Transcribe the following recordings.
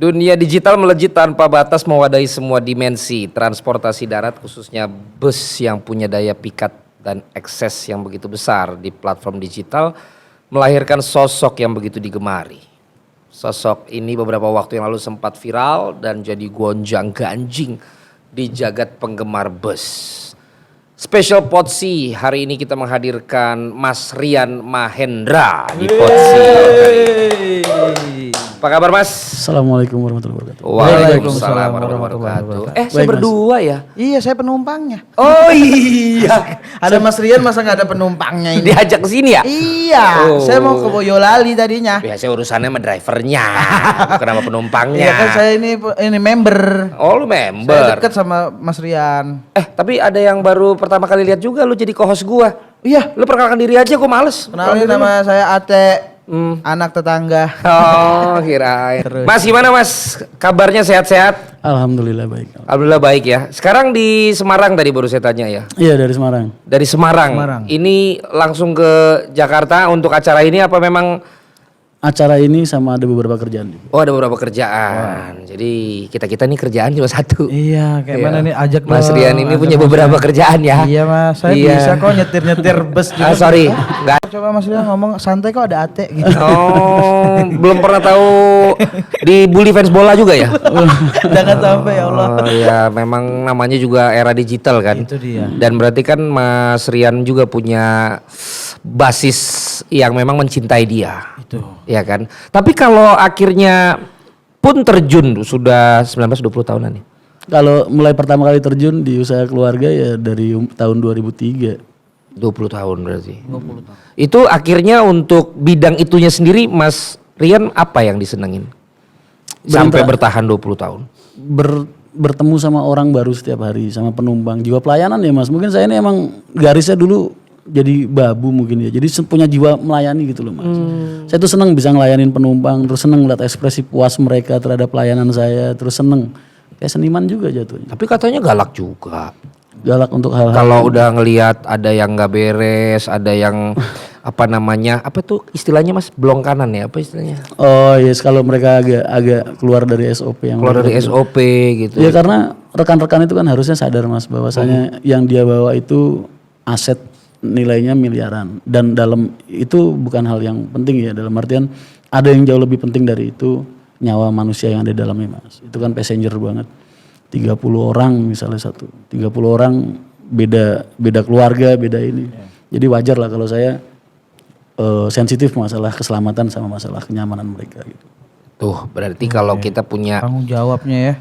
Dunia digital melejit tanpa batas mewadahi semua dimensi transportasi darat, khususnya bus yang punya daya pikat dan akses yang begitu besar di platform digital melahirkan sosok yang begitu digemari. Sosok ini beberapa waktu yang lalu sempat viral dan jadi gonjang-ganjing di jagat penggemar bus. Special Podsi, hari ini kita menghadirkan Mas Rian Mahendra di Podsi. Apa kabar Mas? Assalamualaikum warahmatullahi wabarakatuh. Waalaikumsalam warahmatullahi wabarakatuh. Saya berdua ya? Iya, saya penumpangnya. Oh iya. Ada Mas Rian, masa nggak ada penumpangnya ini? Diajak ke sini ya? Iya, Oh. saya mau ke Boyolali tadinya. Biasanya urusannya sama drivernya, bukan sama penumpangnya. Iya kan saya ini member. Oh lu Saya member. deket sama Mas Rian. Tapi ada yang baru pertama kali lihat juga lu jadi co-host gua. Iya, Lu perkenalkan diri aja, gua males. kenalin nama saya Ate, anak tetangga. Oh kirain. Terus. Mas gimana Mas? Kabarnya sehat-sehat? Alhamdulillah baik. Alhamdulillah baik ya. Sekarang di Semarang tadi baru saya tanya ya. Iya dari Semarang. Dari Semarang. Semarang. Ini langsung ke Jakarta untuk acara ini apa memang? Acara ini sama ada beberapa kerjaan. Oh ada beberapa kerjaan. Jadi kita nih kerjaan cuma satu. Iya, kayak Iya. mana nih ajak Mas dong, Rian ini ajak punya Mas beberapa Rian. kerjaan ya. Iya Mas, saya Iya. bisa kok nyetir bus juga. Sorry, enggak. Coba Mas Rian ngomong santai kok ada Ate gitu. Oh, belum pernah tahu dibully fans bola juga ya? Jangan sampai ya Allah. Oh ya, memang namanya juga era digital kan. Itu dia. Dan berarti kan Mas Rian juga punya basis yang memang mencintai dia. Itu. Ya kan. Tapi kalau akhirnya pun terjun sudah 19-20 tahunan nih. Kalau mulai pertama kali terjun di usaha keluarga ya dari tahun 2003. 20 tahun berarti. 20 tahun. Itu akhirnya untuk bidang itunya sendiri Mas Rian apa yang disenengin? Sampai bertahan 20 tahun. Bertemu sama orang baru setiap hari, sama penumpang, jiwa pelayanan ya Mas. Mungkin saya ini emang garisnya dulu jadi babu mungkin ya. Jadi punya jiwa melayani gitu loh Mas. Saya tuh seneng bisa ngelayanin penumpang, terus seneng lihat ekspresi puas mereka terhadap pelayanan saya, terus seneng kayak seniman juga jatuhnya. Tapi katanya galak juga. Galak untuk hal-hal. Kalau udah ngelihat ada yang nggak beres, ada yang apa namanya, apa tuh istilahnya Mas, blong kanan ya, apa istilahnya? Oh yes, kalau mereka agak keluar dari SOP yang Keluar dari mereka- SOP gitu. Ya karena rekan-rekan itu kan harusnya sadar Mas bahwasanya yang dia bawa itu aset nilainya miliaran dan dalam itu bukan hal yang penting ya, dalam artian ada yang jauh lebih penting dari itu, nyawa manusia yang ada di dalamnya Mas. Itu kan passenger banget. 30 orang misalnya 30 orang beda keluarga, beda ini. Jadi wajar lah kalau saya sensitif masalah keselamatan sama masalah kenyamanan mereka gitu. Tuh berarti kalau kita punya Tanggung jawabnya ya.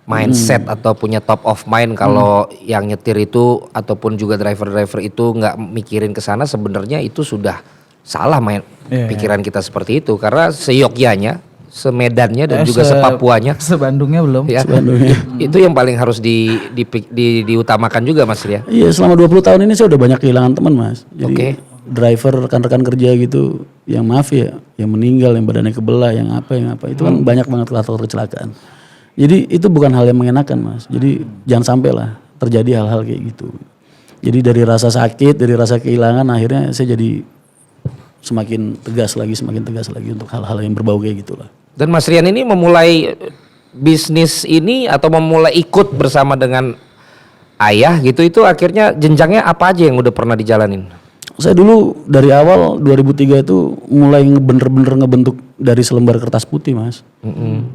mindset atau punya top of mind kalau yang nyetir itu ataupun juga driver-driver itu nggak mikirin ke sana, sebenarnya itu sudah salah pikiran kita seperti itu, karena seyogyanya, semedannya dan juga sepapuanya Se-Bandungnya belum. ya, itu yang paling harus diutamakan juga Mas ya. Iya, selama 20 tahun ini saya udah banyak kehilangan teman Mas. Jadi Oke. driver rekan-rekan kerja gitu yang maaf ya, yang meninggal, yang badannya kebelah, yang apa itu kan banyak banget faktor kecelakaan. Jadi itu bukan hal yang mengenakan Mas. Jadi jangan sampai lah terjadi hal-hal kayak gitu. Jadi dari rasa sakit, dari rasa kehilangan akhirnya saya jadi semakin tegas lagi untuk hal-hal yang berbau kayak gitulah. Dan Mas Rian ini memulai bisnis ini atau memulai ikut bersama dengan ayah gitu, itu akhirnya jenjangnya apa aja yang udah pernah dijalanin? Saya dulu dari awal 2003 itu mulai bener-bener ngebentuk dari selembar kertas putih Mas.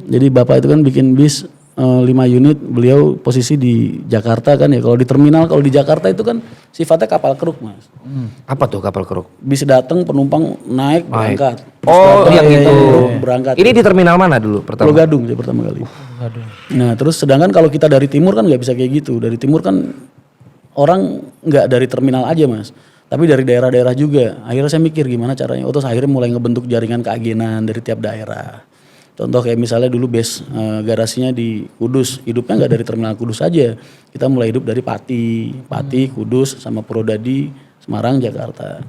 Jadi bapak itu kan bikin bis 5 unit, beliau posisi di Jakarta kan ya. Kalau di terminal, kalau di Jakarta itu kan sifatnya kapal keruk Mas. Apa tuh kapal keruk? Bis datang, penumpang naik, berangkat. Bis Oh datang, yang itu. berangkat. Ini di terminal mana dulu Pulau pertama? Gadung saya pertama kali. Nah terus sedangkan kalau kita dari timur kan nggak bisa kayak gitu. Dari timur kan orang nggak dari terminal aja Mas, tapi dari daerah-daerah juga. Akhirnya saya mikir gimana caranya. Terus akhirnya mulai ngebentuk jaringan keagenan dari tiap daerah. Contoh kayak misalnya dulu base garasinya di Kudus, hidupnya nggak dari terminal Kudus aja. Kita mulai hidup dari Pati, Kudus, sama Purwodadi, Semarang, Jakarta.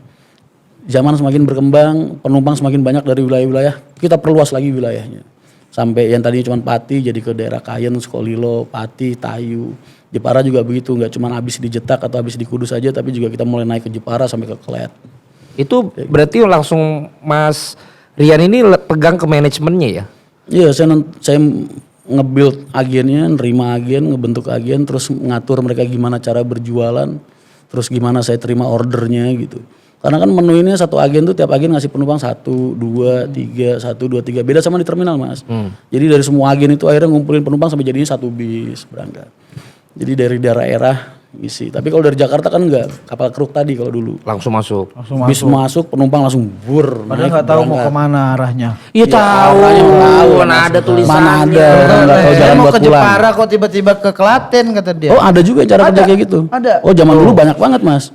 Zaman semakin berkembang, penumpang semakin banyak dari wilayah-wilayah, kita perluas lagi wilayahnya. Sampai yang tadinya cuma Pati jadi ke daerah Kayen, Sukolilo, Pati, Tayu. Jepara juga begitu, nggak cuma habis di Jetak atau habis di Kudus aja, tapi juga kita mulai naik ke Jepara sampai ke Klet. Itu berarti langsung Mas Rian ini pegang ke manajemennya ya? Iya, saya nge-build agennya, nerima agen, ngebentuk agen, terus ngatur mereka gimana cara berjualan, terus gimana saya terima ordernya gitu. Karena kan menu ini satu agen tuh tiap agen ngasih penumpang 1, 2, 3, 1, 2, 3. Beda sama di terminal Mas. Jadi dari semua agen itu akhirnya ngumpulin penumpang sampai jadinya 1 bis berangkat. Jadi dari daerah isi. Tapi kalau dari Jakarta kan enggak, kapal keruk tadi kalau dulu. Langsung masuk. Bis masuk penumpang langsung bur. Padahal nggak tahu mau kemana arahnya. Iya tahu. Mana ada tulisannya. Mana ada. Nggak tahu jalan mau buat ke pulang. Jepara kok tiba-tiba ke Klaten kata dia. Oh ada juga cara kerja kayak gitu. Ada. Oh zaman dulu banyak banget Mas.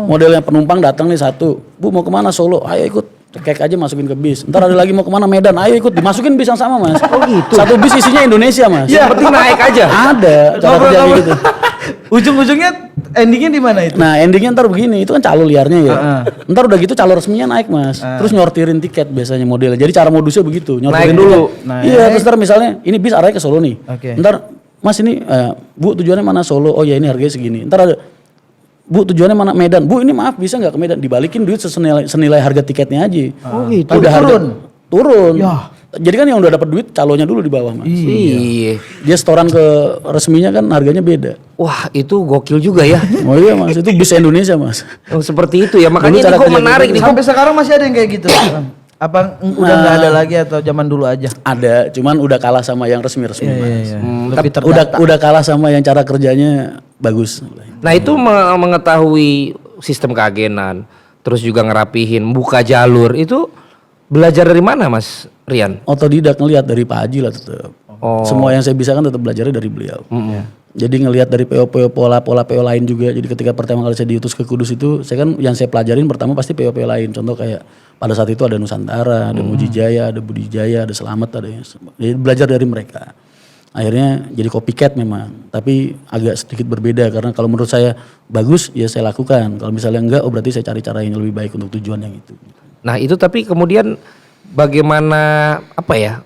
Modelnya penumpang datang nih 1. Bu mau kemana Solo? Ayo ikut. Cekek aja masukin ke bis. Ntar ada lagi mau kemana Medan. Ayo ikut dimasukin bis yang sama Mas. Oh gitu. Satu bis isinya Indonesia Mas. Yang penting naik aja. Ada cara kerja kayak gitu. Ujung-ujungnya endingnya di mana itu? Nah endingnya ntar begini, itu kan calo liarnya ya. Ntar udah gitu calo resminya naik Mas. Terus nyortirin tiket biasanya modelnya. Jadi cara modusnya begitu, nyortirin Naik dulu. tiket. Iya, terus ntar misalnya ini bis arahnya ke Solo nih. Oke. Ntar Mas ini Bu tujuannya mana Solo? Oh ya ini harganya segini. Ntar ada Bu tujuannya mana Medan? Bu ini maaf bisa nggak ke Medan? Dibalikin duit senilai harga tiketnya aja. Oh gitu. Udah turun. Ya. Jadi kan yang udah dapat duit calonya dulu di bawah Mas. Iya. Dia setoran ke resminya kan harganya beda. Wah itu gokil juga ya. Oh iya Mas, itu bis Indonesia Mas. Oh, seperti itu ya. Makanya Dulu cara ini kok kerja menarik nih. Sampai sekarang masih ada yang kayak gitu. Apa udah nggak ada lagi atau zaman dulu aja? Ada, cuman udah kalah sama yang resmi-resmi Mas. Lebih Udah kalah sama yang cara kerjanya bagus. Nah itu mengetahui sistem keagenan, terus juga ngerapihin, buka jalur itu belajar dari mana Mas Rian? Otodidak ngelihat dari Pak Haji lah tetap. Oh. Semua yang saya bisa kan tetap belajarnya dari beliau. Jadi ngelihat dari PO pola PO lain juga. Jadi ketika pertama kali saya diutus ke Kudus itu, saya kan yang saya pelajarin pertama pasti PO lain. Contoh kayak pada saat itu ada Nusantara, ada Mujijaya, ada Budijaya, ada Selamat, ada yang jadi belajar dari mereka. Akhirnya jadi copycat memang, tapi agak sedikit berbeda karena kalau menurut saya bagus ya saya lakukan. Kalau misalnya enggak, oh berarti saya cari cara yang lebih baik untuk tujuan yang itu. Nah itu tapi kemudian bagaimana apa ya?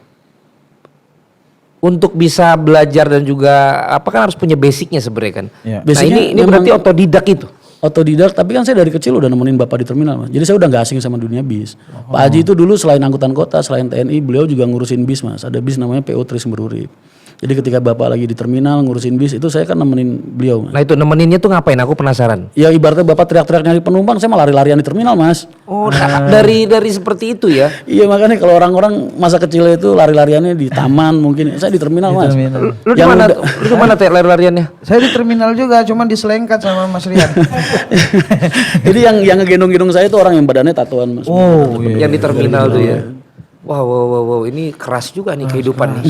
Untuk bisa belajar dan juga apa kan harus punya basicnya sebenarnya kan. Iya. Nah Basicnya ini berarti otodidak itu. Otodidak, tapi kan saya dari kecil udah nemenin bapak di terminal Mas. Jadi saya udah nggak asing sama dunia bis. Pak Haji itu dulu selain angkutan kota, selain TNI, beliau juga ngurusin bis Mas. Ada bis namanya PO Tri Sumber Urip. Jadi ketika bapak lagi di terminal ngurusin bis itu saya kan nemenin beliau Mas. Nah itu nemeninnya tuh ngapain? Aku penasaran. Ya ibaratnya bapak teriak-teriak nyari penumpang, saya malah lari-larian di terminal Mas. Oh dari seperti itu ya. Iya makanya kalau orang-orang masa kecilnya itu lari-lariannya di taman mungkin, saya di terminal Mas. Lu di mana? Lu di mana teh lari-lariannya? Saya di terminal juga, cuman diselengkat sama Mas Rian. Jadi yang ngegendong-gendong saya itu orang yang badannya tatuan Mas. Oh iya. Yang di terminal tuh ya. Wow, ini keras juga nih kehidupan nih.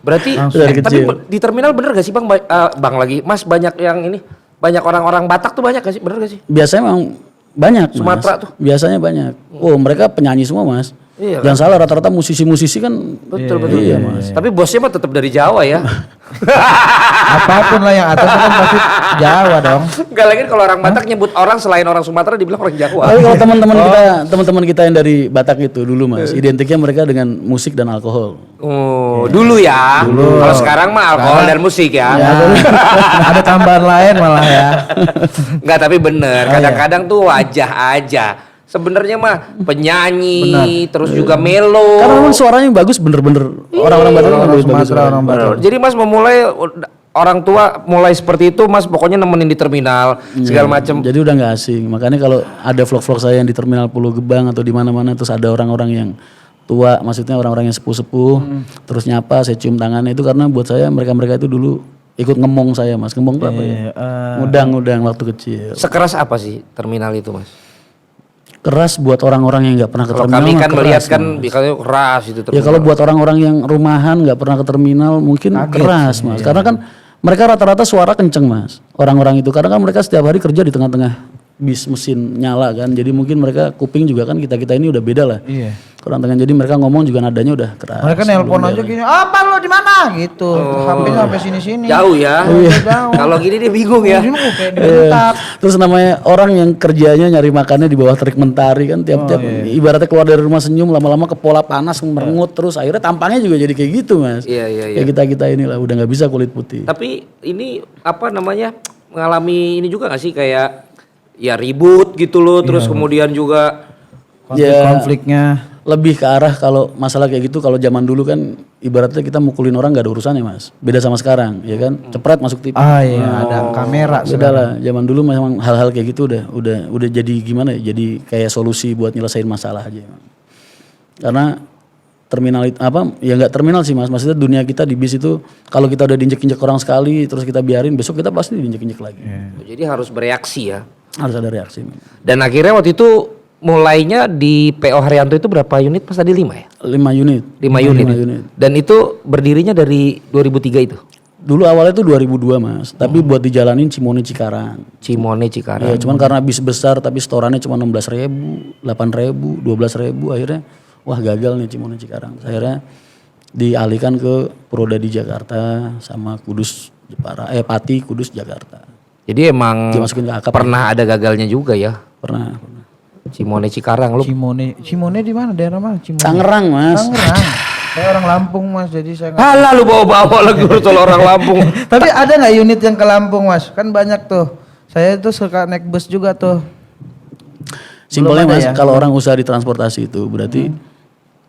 Berarti Dari tapi kecil. di terminal bener gak sih Bang? Bang lagi, Mas banyak yang ini, banyak orang-orang Batak tuh banyak gak sih? Bener gak sih? Biasanya memang banyak Mas. Sumatera tuh. Biasanya banyak. Oh mereka penyanyi semua Mas. Iya, Jangan salah rata-rata musisi-musisi kan. Betul. Iya Mas. Tapi bosnya mah tetap dari Jawa ya. Apapun lah yang atas kan pasti Jawa dong. Enggak lagi kalau orang Batak nyebut orang selain orang Sumatera dibilang orang Jawa. Tapi kalau teman-teman kita yang dari Batak itu dulu Mas, identiknya mereka dengan musik dan alkohol. Oh, dulu ya. Kalau sekarang mah alkohol dan musik ya. Ada tambahan lain malah ya. Enggak, tapi bener. Kadang-kadang tuh wajah aja. Sebenarnya mah penyanyi, terus juga melo. Karena memang suaranya bagus bener-bener orang-orang Batak kan bagus-bagus. Sumatera, orang Batak. Jadi Mas memulai orang tua mulai seperti itu Mas pokoknya nemenin di terminal segala macam. Jadi udah nggak asing. Makanya kalau ada vlog-vlog saya yang di terminal Pulau Gebang atau di mana-mana terus ada orang-orang yang tua, maksudnya orang-orang yang sepuh-sepuh, terus nyapa, saya cium tangannya itu karena buat saya mereka-mereka itu dulu ikut ngemong saya Mas. Ngemong itu apa ya? Ngudang waktu kecil. Sekeras apa sih terminal itu Mas? Keras buat orang-orang yang nggak pernah ke Kalau terminal. kami mah kan keras, melihat kan Mas. biasanya keras itu Ya terminal. kalau buat orang-orang yang rumahan nggak pernah ke terminal mungkin keras Mas. Karena kan mereka rata-rata suara kenceng Mas. Orang-orang itu karena kan mereka setiap hari kerja di tengah-tengah bis mesin nyala kan. Jadi mungkin mereka kuping juga kan kita ini udah beda lah. Iya. Kurang tangan jadi mereka ngomong juga nadanya udah keras. Mereka nelpon aja gini, apa lo di mana gitu. HP-nya sampai sini-sini. Jauh ya. Jauh. Kalau gini dia bingung ya. Ini kok kayak dibentak. Terus namanya orang yang kerjanya nyari makannya di bawah terik mentari kan tiap-tiap ibaratnya keluar dari rumah senyum lama-lama ke pola panas merengut terus akhirnya tampangnya juga jadi kayak gitu Mas. Iya. Kayak kita inilah udah nggak bisa kulit putih. Tapi ini apa namanya mengalami ini juga gak sih kayak ya ribut gitu loh terus kemudian juga Konfliknya. lebih ke arah kalau masalah kayak gitu, kalau zaman dulu kan ibaratnya kita mukulin orang nggak ada urusannya mas. Beda sama sekarang, ya kan? Cepret masuk TV. Ah iya, ada kamera Beda lah. Zaman dulu memang hal-hal kayak gitu udah jadi gimana ya? Jadi kayak solusi buat nyelesain masalah aja. Karena terminal itu apa? Ya nggak terminal sih mas. Maksudnya dunia kita di bis itu kalau kita udah diinjek-injek orang sekali, terus kita biarin, besok kita pasti diinjek-injek lagi. Jadi harus bereaksi ya. Harus ada reaksi. Dan akhirnya waktu itu mulainya di PO Haryanto itu berapa unit pas tadi 5 ya? 5 unit. 5 unit. Dan itu berdirinya dari 2003 itu? Dulu awalnya tuh 2002 mas, tapi buat dijalanin Cimone Cikarang. Cimone Cikarang. Ya, cuman karena bis besar tapi setorannya cuma 16.000, 8.000, 12.000 akhirnya wah gagal nih Cimone Cikarang. Akhirnya dialihkan ke Purwodadi Jakarta sama Kudus Jepara, Pati Kudus Jakarta. Jadi emang Dimasukin ke akap. pernah ada gagalnya juga ya? Pernah. Cimone Cikarang lu. Cimone di mana? Daerah mana? Cimone. Tangerang mas. Tangerang. Saya orang Lampung mas, jadi saya nggak. Halah lu bawa-bawa lagi soal orang Lampung. Tapi ada nggak unit yang ke Lampung mas? Kan banyak tuh. Saya tuh suka naik bus juga tuh. Simpelnya Belum ada mas, ya? kalau orang usaha di transportasi itu berarti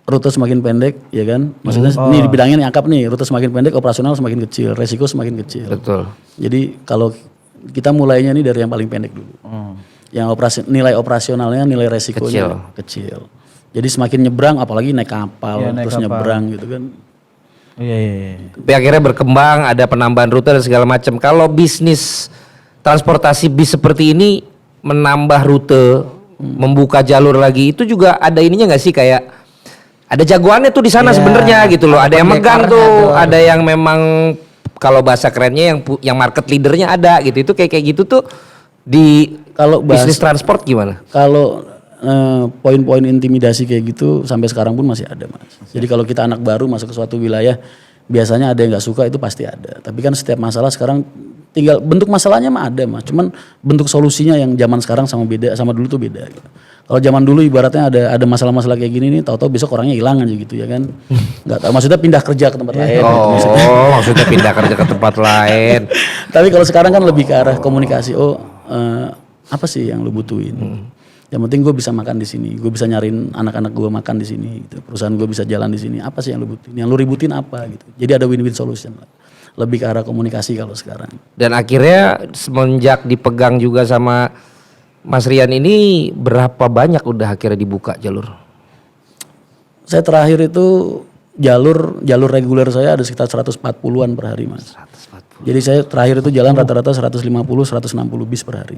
rute semakin pendek, ya kan? Maksudnya nih di bidangnya nih akap nih, rute semakin pendek, operasional semakin kecil, resiko semakin kecil. Betul. Jadi kalau kita mulainya nih dari yang paling pendek dulu. Yang nilai operasionalnya, nilai resikonya kecil. Jadi semakin nyebrang, apalagi naik kapal, Iya, naik terus kapal. nyebrang gitu kan. Iya. Tapi akhirnya berkembang, ada penambahan rute dan segala macam. Kalau bisnis transportasi bis seperti ini menambah rute, membuka jalur lagi, itu juga ada ininya nggak sih kayak ada jagoannya tuh di sana Iya, sebenarnya gitu loh. Ada yang megang pendekarnya tuh, tuh, ada yang memang kalau bahasa kerennya yang market leadernya ada gitu. Itu kayak gitu tuh di Kalau bisnis transport gimana? Kalau poin-poin intimidasi kayak gitu sampai sekarang pun masih ada mas. Jadi kalau kita anak baru masuk ke suatu wilayah, biasanya ada yang nggak suka itu pasti ada. Tapi kan setiap masalah sekarang tinggal bentuk masalahnya mah ada mas. Cuman bentuk solusinya yang zaman sekarang sama dulu tuh beda. Gitu. Kalau zaman dulu ibaratnya ada masalah-masalah kayak gini nih, tahu-tahu besok orangnya hilang aja gitu ya kan. Nggak tahu, maksudnya pindah kerja ke tempat lain. Oh, maksudnya pindah kerja ke tempat lain. Tapi kalau sekarang kan lebih ke arah komunikasi. Apa sih yang lu butuhin? Yang penting gue bisa makan di sini, gue bisa nyariin anak-anak gue makan di sini, gitu. Perusahaan gue bisa jalan di sini. Apa sih yang lu butuhin? Yang lu ributin apa gitu? Jadi ada win-win solution lah. Lebih ke arah komunikasi kalau sekarang. Dan akhirnya semenjak dipegang juga sama Mas Rian ini berapa banyak udah akhirnya dibuka jalur? Saya terakhir itu jalur reguler saya ada sekitar 140-an per hari mas. 140. Jadi saya terakhir itu jalan rata-rata 150-160 bis per hari.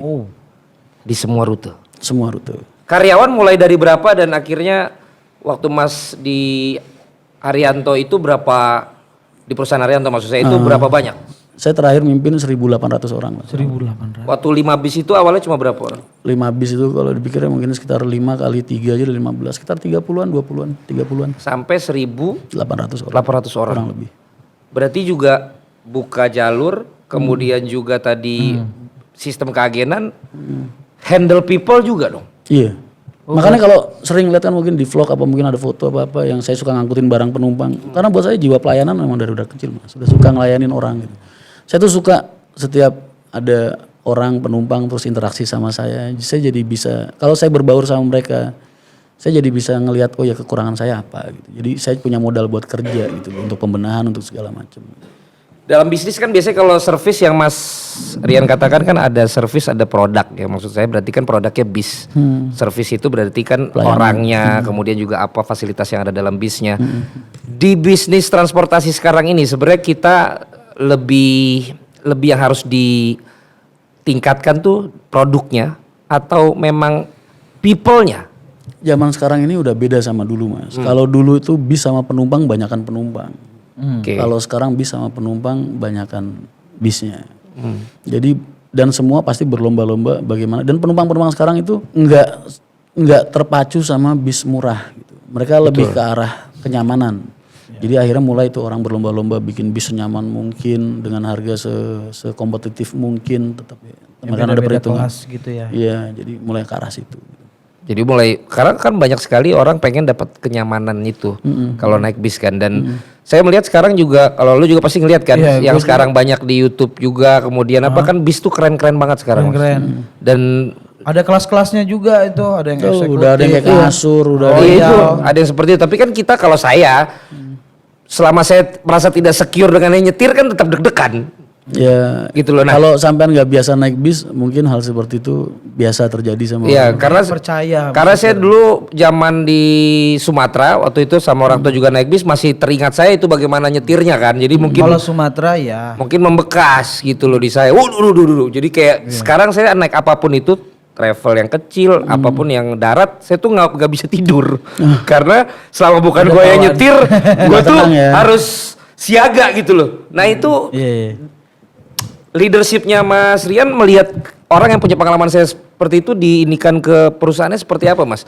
Di semua rute? Semua rute. Karyawan mulai dari berapa dan akhirnya waktu Mas di Haryanto itu berapa, di perusahaan Haryanto maksud saya itu berapa banyak? Saya terakhir mimpin 1.800 orang mas. 1.800. Waktu 5 bis itu awalnya cuma berapa orang? 5 bis itu kalau dipikirnya mungkin sekitar 5 kali 3 aja 15. Sekitar 30-an, 20-an, 30-an. Sampai 1.800 800 orang. orang lebih. Berarti juga buka jalur, kemudian juga tadi sistem keagenan, handle people juga dong. Iya. Makanya kalau sering lihat kan mungkin di vlog apa mungkin ada foto apa yang saya suka ngangkutin barang penumpang. Karena buat saya jiwa pelayanan memang dari udah kecil mas. Sudah suka ngelayanin orang gitu. Saya tuh suka setiap ada orang penumpang terus interaksi sama saya jadi bisa, kalau saya berbaur sama mereka, saya jadi bisa ngelihat oh ya kekurangan saya apa gitu. Jadi saya punya modal buat kerja gitu untuk pembenahan untuk segala macam. Dalam bisnis kan biasanya kalau servis yang Mas Rian katakan kan ada servis ada produk ya, maksud saya berarti kan produknya bis. Servis itu berarti kan orangnya, kemudian juga apa fasilitas yang ada dalam bisnya. Di bisnis transportasi sekarang ini sebenarnya kita lebih yang harus ditingkatkan tuh produknya atau memang people-nya? Zaman sekarang ini udah beda sama dulu mas. Kalau dulu itu bis sama penumpang banyakan penumpang. Kalau sekarang bis sama penumpang banyakan bisnya. Jadi dan semua pasti berlomba-lomba bagaimana, dan penumpang-penumpang sekarang itu nggak terpacu sama bis murah gitu. Mereka lebih ke arah kenyamanan. Jadi akhirnya mulai itu orang berlomba-lomba bikin bis senyaman mungkin dengan harga sekompetitif mungkin, tetap ya. Mereka ada perhitungan gitu ya. Iya, jadi mulai ke arah situ. Jadi mulai karena kan banyak sekali orang pengen dapat kenyamanan itu kalau naik bis kan, dan saya melihat sekarang juga kalau lu juga pasti ngelihat kan yang sekarang banyak di YouTube juga, kemudian apa kan bis tuh keren-keren banget sekarang. Keren. Dan Ada kelas-kelasnya juga itu, ada yang Tuh, eksekutif. udah ada yang kayak kasur, udah Oh ada iya iya. itu ada yang seperti itu. Tapi kan kita kalau saya selama saya merasa tidak secure dengan yang nyetir kan tetap deg-degan. ya Gitu loh. Nah, kalau sampean nggak biasa naik bis mungkin hal seperti itu biasa terjadi sama iya orang. karena Percaya. karena saya dulu zaman di Sumatera waktu itu sama orang tua juga naik bis masih teringat saya itu bagaimana nyetirnya kan. Jadi mungkin Kalau Sumatera ya. mungkin membekas gitu loh di saya. Waduh. Jadi kayak sekarang saya naik apapun itu travel yang kecil, apapun yang darat, saya tuh nggak bisa tidur karena selama bukan gue yang nyetir, gue tuh tenang ya. harus siaga gitu loh. Nah itu Iya. leadershipnya Mas Rian melihat orang yang punya pengalaman saya seperti itu diinikan ke perusahaannya seperti apa Mas?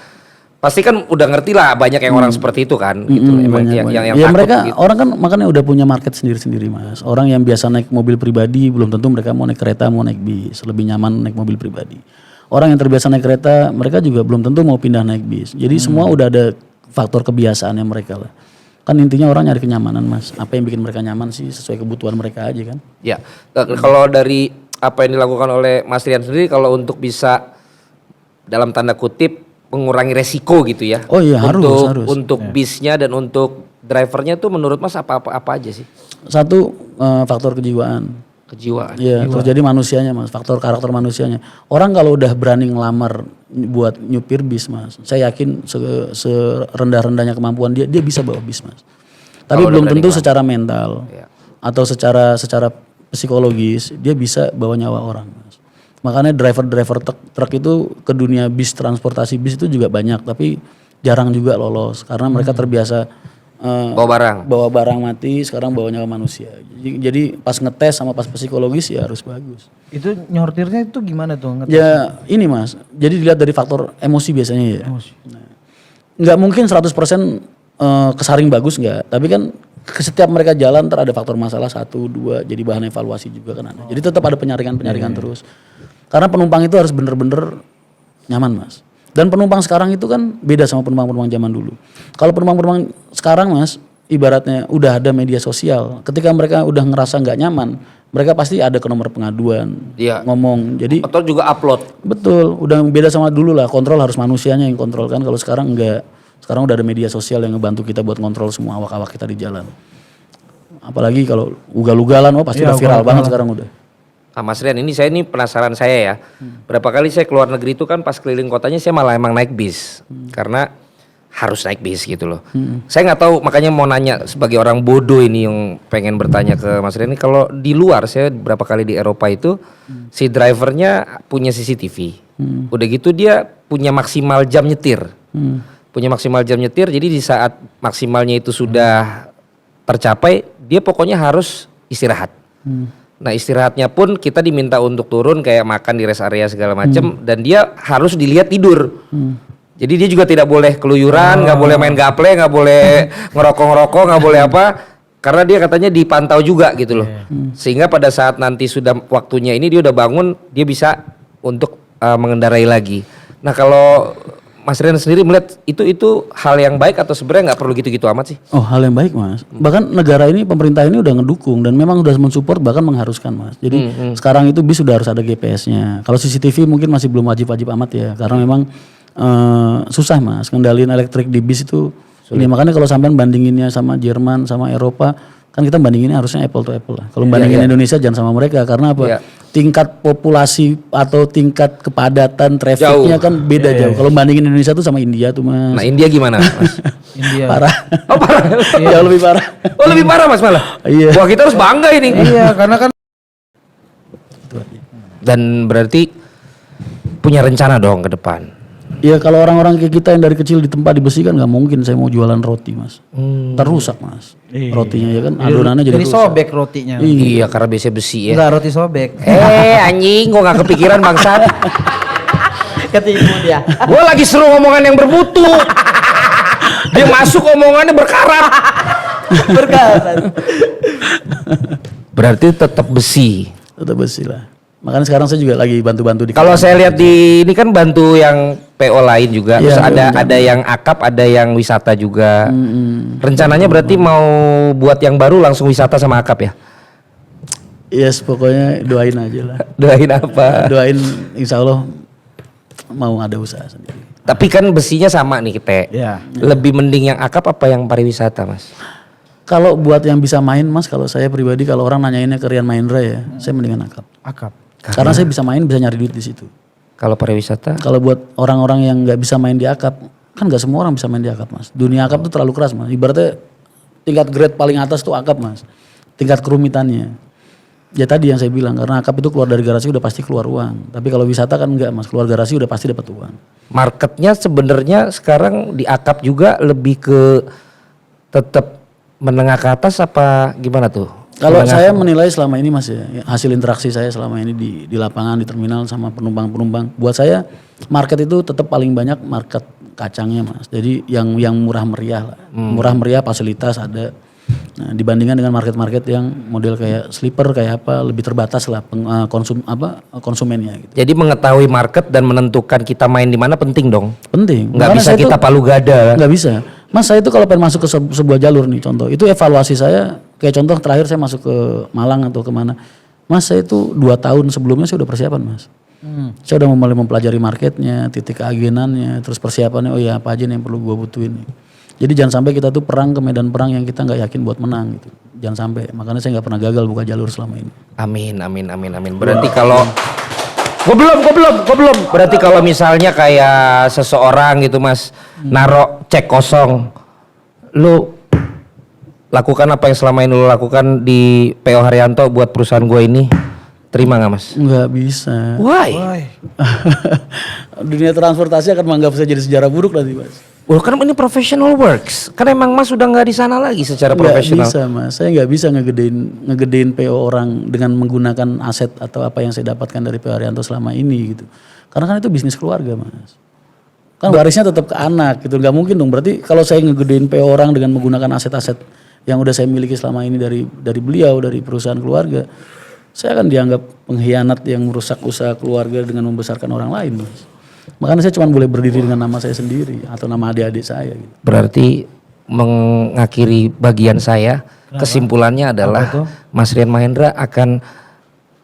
Pasti kan udah ngerti lah banyak yang orang seperti itu kan gitu. Emang Banyak, yang ya takut mereka gitu. orang kan makanya udah punya market sendiri-sendiri mas. Orang yang biasa naik mobil pribadi belum tentu mereka mau naik kereta, mau naik bis, lebih nyaman naik mobil pribadi. Orang yang terbiasa naik kereta mereka juga belum tentu mau pindah naik bis. Jadi semua udah ada faktor kebiasaannya mereka lah. Kan intinya orang nyari kenyamanan mas. Apa yang bikin mereka nyaman sih sesuai kebutuhan mereka aja kan. Ya, kalau dari apa yang dilakukan oleh Mas Rian sendiri, kalau untuk bisa dalam tanda kutip mengurangi resiko gitu ya. Oh iya, harus. Untuk bisnya dan untuk drivernya tuh menurut Mas apa aja sih? Satu faktor kejiwaan. Kejiwaan. Iya, terus jadi manusianya mas, faktor karakter manusianya. Orang kalau udah berani ngelamar buat nyupir bis mas, saya yakin serendah-rendahnya kemampuan dia bisa bawa bis mas. Tapi Kalau belum udah tentu berani secara mental Iya. atau secara psikologis dia bisa bawa nyawa orang mas. Makanya driver truk itu ke dunia bis, transportasi bis itu juga banyak, tapi jarang juga lolos karena mereka terbiasa Bawa barang. mati, sekarang bawa nyawa manusia. Jadi pas ngetes sama pas psikologis ya harus bagus. Itu nyortirnya itu gimana tuh? Ya ini mas, jadi dilihat dari faktor emosi biasanya ya. Nah, nggak mungkin 100% kesaring bagus nggak, tapi kan setiap mereka jalan ntar ada faktor masalah 1, 2, jadi bahan evaluasi juga kan ada. Jadi tetap ada penyaringan terus. Karena penumpang itu harus bener-bener nyaman mas. Dan penumpang sekarang itu kan beda sama penumpang-penumpang zaman dulu. Kalau penumpang-penumpang sekarang mas, ibaratnya udah ada media sosial. Ketika mereka udah ngerasa nggak nyaman, mereka pasti ada ke nomor pengaduan, Iya. ngomong. Jadi Atau juga upload. betul, udah beda sama dulu lah. Kontrol harus manusianya yang kontrol kan. Kalau sekarang enggak. Sekarang udah ada media sosial yang ngebantu kita buat kontrol semua awak-awak kita di jalan. Apalagi kalau ugal-ugalan, oh pasti Iya, udah viral ugal-ugalan. banget sekarang udah. Ah, Mas Rian, ini penasaran saya ya. Berapa kali saya keluar negeri itu kan pas keliling kotanya saya malah emang naik bis. Karena harus naik bis gitu loh. Saya nggak tahu, makanya mau nanya sebagai orang bodoh ini yang pengen bertanya ke Mas Rian ini, kalau di luar saya berapa kali di Eropa itu si drivernya punya CCTV. Udah gitu dia punya maksimal jam nyetir. Punya maksimal jam nyetir, jadi di saat maksimalnya itu sudah tercapai, dia pokoknya harus istirahat. Nah istirahatnya pun kita diminta untuk turun kayak makan di rest area segala macem, dan dia harus dilihat tidur. Jadi dia juga tidak boleh keluyuran, nggak boleh main gaple, nggak boleh ngerokok, nggak boleh apa, karena dia katanya dipantau juga gitu loh. Sehingga pada saat nanti sudah waktunya ini dia udah bangun, dia bisa untuk mengendarai lagi. Nah kalau Mas Rian sendiri melihat itu hal yang baik atau sebenarnya nggak perlu gitu-gitu amat sih? Oh hal yang baik mas. Bahkan negara ini, pemerintah ini udah ngedukung dan memang udah mensupport bahkan mengharuskan mas. Jadi sekarang itu bis sudah harus ada GPS-nya. Kalau CCTV mungkin masih belum wajib-wajib amat ya. Karena memang susah mas. Kendaliin elektrik di bis itu. Ini makanya kalau sampean bandinginnya sama Jerman, sama Eropa, kan kita bandinginnya harusnya apple to apple lah. Kalau bandingin Indonesia jangan sama mereka. Karena apa? Iya. Tingkat populasi atau tingkat kepadatan trafficnya kan beda jauh. Kalau bandingin Indonesia tuh sama India tuh mas. Nah India gimana Mas? India. Parah. Oh parah. Jauh lebih parah. Oh lebih parah Mas malah? Iya. Wah kita harus bangga ini. Iya, karena kan Dan berarti punya rencana dong ke depan. ya kalau orang-orang kayak kita yang dari kecil di tempat di besi kan nggak mungkin saya mau jualan roti mas. Ntar rusak mas. Rotinya ya kan adonannya jadi rusak. sobek rotinya. Iya karena biasanya besi ya. Enggak, roti sobek. Anjing gua gak kepikiran bangsat. Ketipu dia. Gua lagi seru omongan yang bermutu. Dia masuk omongannya berkarat. Berkarat. Berarti tetap besi. Tetap besi lah. Makanya sekarang saya juga lagi bantu-bantu di. Kalau saya lihat di ini kan bantu yang PO lain juga. Terus Iya, ada yang akap, ada yang wisata juga. Rencananya berarti mau buat yang baru langsung wisata sama akap ya? Yes pokoknya doain aja lah. Doain apa? Doain insya Allah mau ada usaha sendiri. Tapi kan besinya sama nih kita. Iya. Lebih mending yang akap apa yang pariwisata, Mas? Kalau buat yang bisa main Mas, kalau saya pribadi kalau orang nanyainnya ke Rian Mahendra ya, saya mendingan akap. Akap. Karena saya bisa main, bisa nyari duit di situ. Kalau pariwisata? Kalau buat orang-orang yang nggak bisa main di akap, kan nggak semua orang bisa main di akap Mas. Dunia akap tuh terlalu keras Mas. Ibaratnya tingkat grade paling atas tuh akap Mas. Tingkat kerumitannya. Ya tadi yang saya bilang, karena akap itu keluar dari garasi udah pasti keluar uang. Tapi kalau wisata kan enggak Mas, keluar garasi udah pasti dapat uang. Marketnya sebenarnya sekarang di akap juga lebih ke tetap menengah ke atas apa gimana tuh? Kalau saya menilai selama ini Mas ya, hasil interaksi saya selama ini di lapangan, di terminal sama penumpang-penumpang. Buat saya market itu tetap paling banyak market kacangnya Mas. Jadi yang murah meriah lah. Murah meriah, fasilitas ada. Nah, dibandingkan dengan market-market yang model kayak sleeper kayak apa lebih terbatas lah konsumennya gitu. Jadi mengetahui market dan menentukan kita main di mana penting dong. Penting. Nggak Makanya bisa saya kita tuh- palu gada. Nggak bisa. Mas saya itu kalau pengen masuk ke sebuah jalur nih contoh, itu evaluasi saya kayak contoh terakhir saya masuk ke Malang atau kemana. Mas saya itu 2 tahun sebelumnya saya udah persiapan Mas. Saya udah mulai mempelajari marketnya, titik keagenannya, terus persiapannya, oh ya apa aja nih yang perlu gua butuhin. Jadi jangan sampai kita tuh perang ke medan perang yang kita nggak yakin buat menang gitu. Jangan sampai. Makanya saya nggak pernah gagal buka jalur selama ini. Amin, amin, amin, amin. Berarti kalau Gue belum. Berarti kalau misalnya kayak seseorang gitu Mas, naro cek kosong, lu lakukan apa yang selama ini lu lakukan di PO Haryanto buat perusahaan gue ini, terima nggak Mas? Nggak bisa. Why? Dunia transportasi akan menganggap saya jadi sejarah buruk nanti Mas. Well, kan ini professional works. Kan emang Mas sudah nggak di sana lagi secara Nggak profesional. bisa Mas, saya nggak bisa ngegedein PO orang dengan menggunakan aset atau apa yang saya dapatkan dari PO Haryanto selama ini gitu. Karena kan itu bisnis keluarga Mas. Kan warisnya tetap ke anak gitu, nggak mungkin dong. Berarti kalau saya ngegedein PO orang dengan menggunakan aset-aset yang udah saya miliki selama ini dari beliau, dari perusahaan keluarga, saya akan dianggap pengkhianat yang merusak usaha keluarga dengan membesarkan orang lain Mas. Makanya saya cuma boleh berdiri dengan nama saya sendiri atau nama adik-adik saya gitu. Berarti mengakhiri bagian saya, kesimpulannya adalah Mas Rian Mahendra akan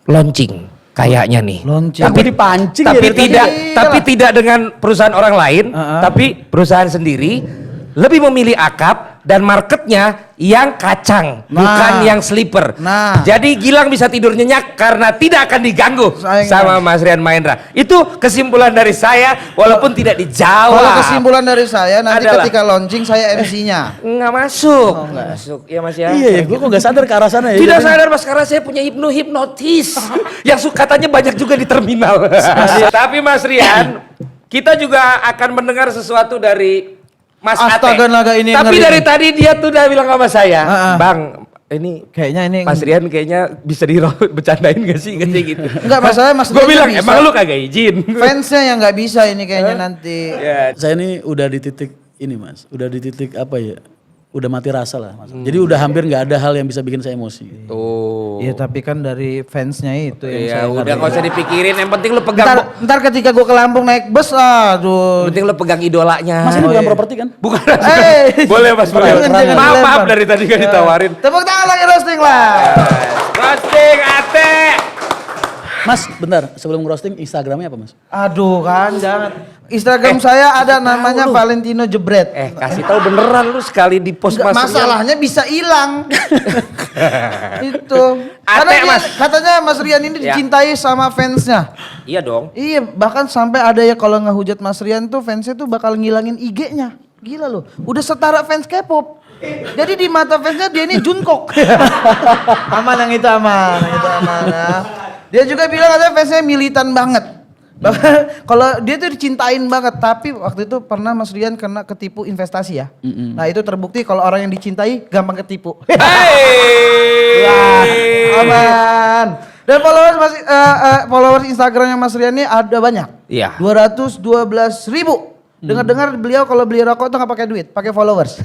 launching kayaknya nih. Launching. Aku dipancing ya Tapi dari tadi. tapi tidak dengan perusahaan orang lain, tapi perusahaan sendiri lebih memilih akap dan marketnya yang kacang, bukan yang sleeper. Nah. Jadi Gilang bisa tidur nyenyak karena tidak akan diganggu sama Mas Rian Mahendra. Itu kesimpulan dari saya, walaupun tidak dijawab. Kalau kesimpulan dari saya nanti Adalah- ketika launching saya MC-nya. Nggak masuk. Nggak masuk. Iya Mas ya. Iya ya, gue kok nggak sadar ke arah sana ya. Tidak Jadi- sadar Mas karena saya punya hipnotis yang katanya banyak juga di terminal. Tapi Mas Rian, kita juga akan mendengar sesuatu dari Mas Astaga, Ate. naga ini yang Tapi ngeri dari nih. tadi dia tuh udah bilang sama saya, Ah. Bang, ini Kayaknya ini Mas Rian kayaknya bisa bercandain gak sih gitu. Enggak, masalahnya Mas Gue Rian bilang bisa. emang lu kagak izin. fansnya yang nggak bisa ini kayaknya nanti. Ya, Saya ini udah di titik ini Mas, udah di titik apa ya? Udah mati rasa lah Mas. Jadi udah hampir nggak ada hal yang bisa bikin saya emosi. tuh. Iya tapi kan dari fansnya itu yang Iya, saya udah ngerti. gak usah dipikirin, yang penting lu pegang. Ntar ketika gue ke Lampung naik bus, aduh. Yang penting lu pegang idolanya. Mas ini bukan properti kan? Bukan. Eh. Boleh Mas, boleh. Jangan, jangan Maaf, dilempar. maaf dari tadi gak ditawarin. Tepuk tangan lagi roasting lah. Roasting Ate. Mas, bentar, sebelum roasting Instagramnya apa Mas? Aduh kan jangan. Instagram saya ada namanya Valentino Jebret. Kasih tahu beneran lu sekali di post Nggak, Mas. masalahnya bisa hilang. Itu. Karena Ate, dia- Mas. katanya Mas Rian ini Ya. dicintai sama fansnya. Iya dong. Iya, bahkan sampai ada ya kalau ngehujat Mas Rian tuh fansnya tuh bakal ngilangin IG-nya. Gila loh, udah setara fans K-pop. Jadi di mata fansnya dia ini Jungkook. Aman yang itu aman, yang itu aman ya. Dia juga bilang katanya fansnya militan banget. Bahkan kalau dia tuh dicintain banget, tapi waktu itu pernah Mas Rian kena ketipu investasi ya. Nah itu terbukti kalau orang yang dicintai gampang ketipu. Wah, aman. Dan followers Instagramnya Mas Rian ini ada banyak. Iya. 212.000. Dengar-dengar beliau kalau beli rokok tuh nggak pakai duit, pakai followers.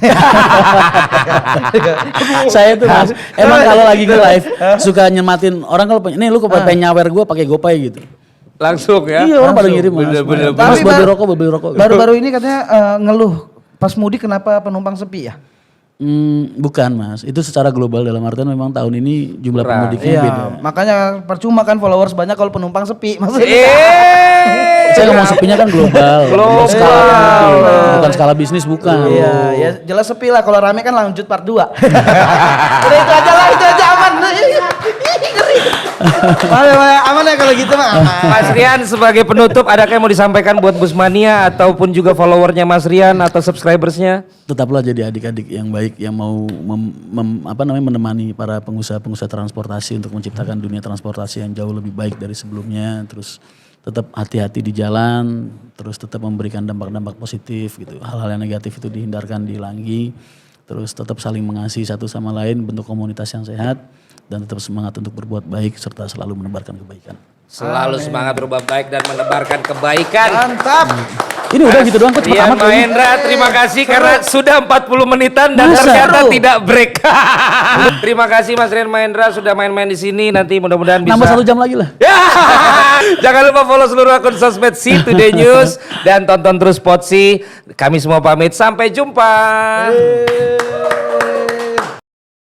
Saya tuh Mas, emang kalau lagi nge-live suka nyematin orang kalau nih lu pengen nyawer gue pakai GoPay gitu. Langsung ya. Iya orang pada ngirim Mas. Bener-bener. Mas Tapi buat beli rokok, buat beli rokok. Baru-baru ini katanya ngeluh pas mudik kenapa penumpang sepi ya? Bukan Mas, itu secara global dalam artian memang tahun ini jumlah Kurang. pemudiknya beda. Makanya percuma kan followers banyak kalau penumpang sepi. Maksudnya. Saya mau sepinya kan global. Global. Bukan skala bisnis, bukan. Iya, ya jelas sepi lah. Kalau rame kan lanjut part 2. Udah itu aja lah, itu aja aman. Ngeri. Aman ya kalau gitu mah aman. Mas Rian sebagai penutup adakah yang mau disampaikan buat Busmania ataupun juga followernya Mas Rian atau subscribersnya? Tetaplah jadi adik-adik yang baik yang mau menemani para pengusaha-pengusaha transportasi untuk menciptakan dunia transportasi yang jauh lebih baik dari sebelumnya. Terus tetap hati-hati di jalan, terus tetap memberikan dampak-dampak positif gitu. Hal-hal yang negatif itu dihindarkan, dihilangi. Terus tetap saling mengasihi satu sama lain, bentuk komunitas yang sehat dan tetap semangat untuk berbuat baik serta selalu menebarkan kebaikan. Selalu semangat berbuat baik dan menebarkan kebaikan. Mantap. Ini udah gitu doang, Coach. Cepet Rian amat kayaknya. Mahendra, terima kasih karena sudah 40 menitan dan Masa? ternyata Seru. tidak break. Terima kasih Mas Rian Mahendra sudah main-main di sini. Nanti mudah-mudahan bisa. Nambah 1 jam lagi lah. Ya. Jangan lupa follow seluruh akun sosmed Si Today News dan tonton terus Potsi. Kami semua pamit, sampai jumpa.